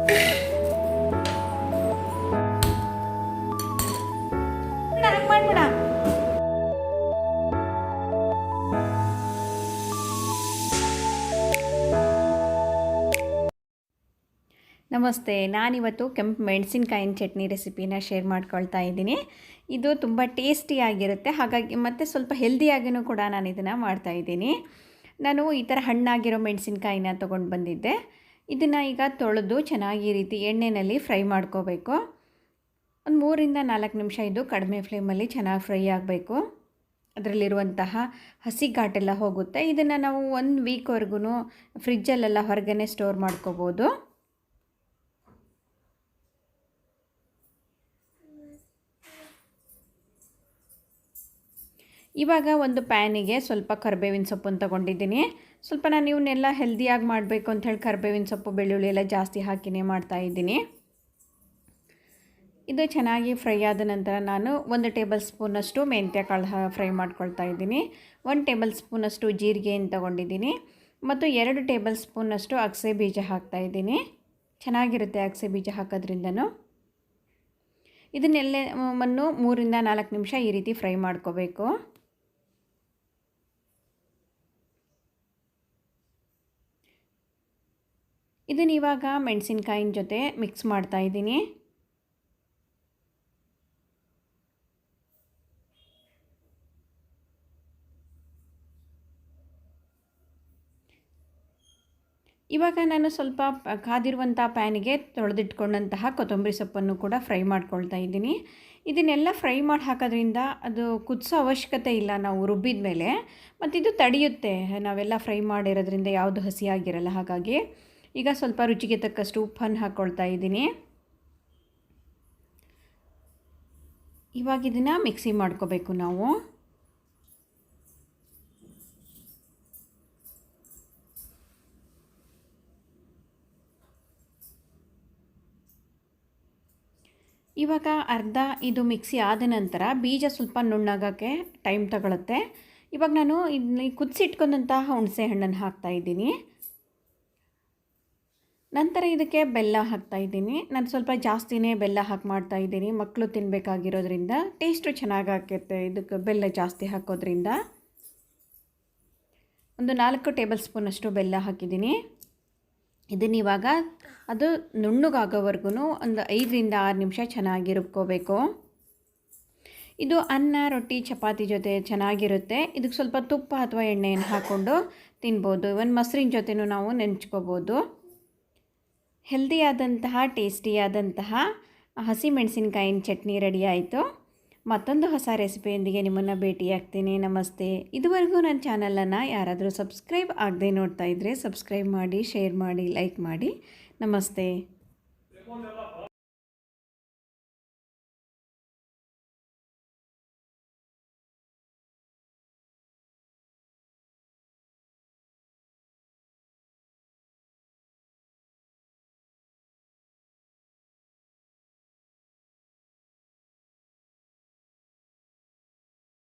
ನಮಸ್ತೆ, ನಾನಿವತ್ತು ಕೆಂಪು ಮೆಣಸಿನಕಾಯಿನ ಚಟ್ನಿ ರೆಸಿಪಿನ ಶೇರ್ ಮಾಡ್ಕೊಳ್ತಾ ಇದ್ದೀನಿ. ಇದು ತುಂಬ ಟೇಸ್ಟಿಯಾಗಿರುತ್ತೆ, ಹಾಗಾಗಿ ಮತ್ತು ಸ್ವಲ್ಪ ಹೆಲ್ದಿಯಾಗಿಯೂ ಕೂಡ ನಾನು ಇದನ್ನು ಮಾಡ್ತಾಯಿದ್ದೀನಿ. ನಾನು ಈ ಥರ ಹಣ್ಣಾಗಿರೋ ಮೆಣಸಿನಕಾಯಿನ ತೊಗೊಂಡು ಬಂದಿದ್ದೆ. ಇದನ್ನು ಈಗ ತೊಳೆದು ಚೆನ್ನಾಗಿ ಈ ರೀತಿ ಎಣ್ಣೆಯಲ್ಲಿ ಫ್ರೈ ಮಾಡ್ಕೋಬೇಕು. ಒಂದು 3-4 ನಿಮಿಷ ಇದು ಕಡಿಮೆ ಫ್ಲೇಮಲ್ಲಿ ಚೆನ್ನಾಗಿ ಫ್ರೈ ಆಗಬೇಕು. ಅದರಲ್ಲಿರುವಂತಹ ಹಸಿ ಘಾಟೆಲ್ಲ ಹೋಗುತ್ತೆ. ಇದನ್ನು ನಾವು 1 ವೀಕ್ವರೆಗೂ ಫ್ರಿಜ್ಜಲ್ಲೆಲ್ಲ ಹೊರಗೇ ಸ್ಟೋರ್ ಮಾಡ್ಕೋಬೋದು. ಇವಾಗ ಒಂದು ಪ್ಯಾನಿಗೆ ಸ್ವಲ್ಪ ಕರಿಬೇವಿನ ಸೊಪ್ಪನ್ನು ತೊಗೊಂಡಿದ್ದೀನಿ. ಸ್ವಲ್ಪ ನಾನು ಇವನ್ನೆಲ್ಲ ಹೆಲ್ದಿಯಾಗಿ ಮಾಡಬೇಕು ಅಂತ ಹೇಳಿ ಕರಿಬೇವಿನ ಸೊಪ್ಪು, ಬೆಳ್ಳುಳ್ಳಿ ಎಲ್ಲ ಜಾಸ್ತಿ ಹಾಕಿನೇ ಮಾಡ್ತಾಯಿದ್ದೀನಿ. ಇದು ಚೆನ್ನಾಗಿ ಫ್ರೈ ಆದ ನಂತರ ನಾನು 1 ಟೇಬಲ್ ಸ್ಪೂನಷ್ಟು ಮೆಂತ್ಯ ಕಾಳು ಫ್ರೈ ಮಾಡ್ಕೊಳ್ತಾ ಇದ್ದೀನಿ. 1 ಟೇಬಲ್ ಸ್ಪೂನಷ್ಟು ಜೀರಿಗೆಯನ್ನು ತೊಗೊಂಡಿದ್ದೀನಿ ಮತ್ತು 2 ಟೇಬಲ್ ಸ್ಪೂನಷ್ಟು ಅಗಸೆ ಬೀಜ ಹಾಕ್ತಾಯಿದ್ದೀನಿ. ಚೆನ್ನಾಗಿರುತ್ತೆ ಅಗಸೆ ಬೀಜ ಹಾಕೋದ್ರಿಂದನೂ. ಇದನ್ನೆಲ್ಲವನ್ನು 3-4 ನಿಮಿಷ ಈ ರೀತಿ ಫ್ರೈ ಮಾಡ್ಕೋಬೇಕು. ಇದನ್ನು ಇವಾಗ ಮೆಣಸಿನಕಾಯಿನ ಜೊತೆ ಮಿಕ್ಸ್ ಮಾಡ್ತಾ ಇದ್ದೀನಿ. ಇವಾಗ ನಾನು ಸ್ವಲ್ಪ ಕಾದಿರುವಂಥ ಪ್ಯಾನಿಗೆ ತೊಳೆದಿಟ್ಕೊಂಡಂತಹ ಕೊತ್ತಂಬರಿ ಸೊಪ್ಪನ್ನು ಕೂಡ ಫ್ರೈ ಮಾಡ್ಕೊಳ್ತಾ ಇದ್ದೀನಿ. ಇದನ್ನೆಲ್ಲ ಫ್ರೈ ಮಾಡಿ ಹಾಕೋದ್ರಿಂದ ಅದು ಕುದಿಸೋ ಅವಶ್ಯಕತೆ ಇಲ್ಲ ನಾವು ರುಬ್ಬಿದ ಮೇಲೆ. ಮತ್ತು ಇದು ತಡೆಯುತ್ತೆ, ನಾವೆಲ್ಲ ಫ್ರೈ ಮಾಡಿರೋದ್ರಿಂದ ಯಾವುದು ಹಸಿಯಾಗಿರಲ್ಲ. ಹಾಗಾಗಿ ಈಗ ಸ್ವಲ್ಪ ರುಚಿಗೆ ತಕ್ಕಷ್ಟು ಉಪ್ಪನ್ನು ಹಾಕ್ಕೊಳ್ತಾ ಇದ್ದೀನಿ. ಇವಾಗ ಇದನ್ನು ಮಿಕ್ಸಿ ಮಾಡ್ಕೋಬೇಕು ನಾವು. ಇವಾಗ ಅರ್ಧ ಇದು ಮಿಕ್ಸಿ ಆದ ನಂತರ ಬೀಜ ಸ್ವಲ್ಪ ನುಣ್ಣಗಾಕೆ ಟೈಮ್ ತಗೊಳುತ್ತೆ. ಇವಾಗ ನಾನು ಇದನ್ನ ಕುದಿಸಿಟ್ಕೊಂಡಂತಹ ಹುಣಸೆ ಹಣ್ಣನ್ನು ಹಾಕ್ತಾಯಿದ್ದೀನಿ. ನಂತರ ಇದಕ್ಕೆ ಬೆಲ್ಲ ಹಾಕ್ತಾಯಿದ್ದೀನಿ. ನಾನು ಸ್ವಲ್ಪ ಜಾಸ್ತಿನೇ ಬೆಲ್ಲ ಹಾಕಿ ಮಾಡ್ತಾಯಿದ್ದೀನಿ. ಮಕ್ಕಳು ತಿನ್ನಬೇಕಾಗಿರೋದ್ರಿಂದ ಟೇಸ್ಟು ಚೆನ್ನಾಗಾಗುತ್ತೆ ಇದಕ್ಕೆ ಬೆಲ್ಲ ಜಾಸ್ತಿ ಹಾಕೋದ್ರಿಂದ. ಒಂದು 4 ಟೇಬಲ್ ಸ್ಪೂನಷ್ಟು ಬೆಲ್ಲ ಹಾಕಿದ್ದೀನಿ. ಇದನ್ನು ಇವಾಗ ಅದು ನುಣ್ಣಗಾಗೋವರೆಗೂ ಒಂದು 5-6 ನಿಮಿಷ ಚೆನ್ನಾಗಿ ರುಬ್ಕೋಬೇಕು. ಇದು ಅನ್ನ, ರೊಟ್ಟಿ, ಚಪಾತಿ ಜೊತೆ ಚೆನ್ನಾಗಿರುತ್ತೆ. ಇದಕ್ಕೆ ಸ್ವಲ್ಪ ತುಪ್ಪ ಅಥವಾ ಎಣ್ಣೆಯನ್ನು ಹಾಕ್ಕೊಂಡು ತಿನ್ಬೋದು. ಒಂದು ಮೊಸರಿನ ಜೊತೆನೂ ನಾವು ನೆಂಚ್ಕೋಬೋದು. ಹೆಲ್ದಿಯಾದಂತಹ ಟೇಸ್ಟಿಯಾದಂತಹ ಹಸಿ ಮೆಣಸಿನಕಾಯಿನ ಚಟ್ನಿ ರೆಡಿ ಆಯಿತು. ಮತ್ತೊಂದು ಹೊಸ ರೆಸಿಪಿಯೊಂದಿಗೆ ನಿಮ್ಮನ್ನು ಭೇಟಿಯಾಗ್ತೀನಿ. ನಮಸ್ತೆ. ಇದುವರೆಗೂ ನನ್ನ ಚಾನಲನ್ನು ಯಾರಾದರೂ ಸಬ್ಸ್ಕ್ರೈಬ್ ಆಗದೆ ನೋಡ್ತಾ ಇದ್ದರೆ ಸಬ್ಸ್ಕ್ರೈಬ್ ಮಾಡಿ, ಶೇರ್ ಮಾಡಿ, ಲೈಕ್ ಮಾಡಿ. ನಮಸ್ತೆ.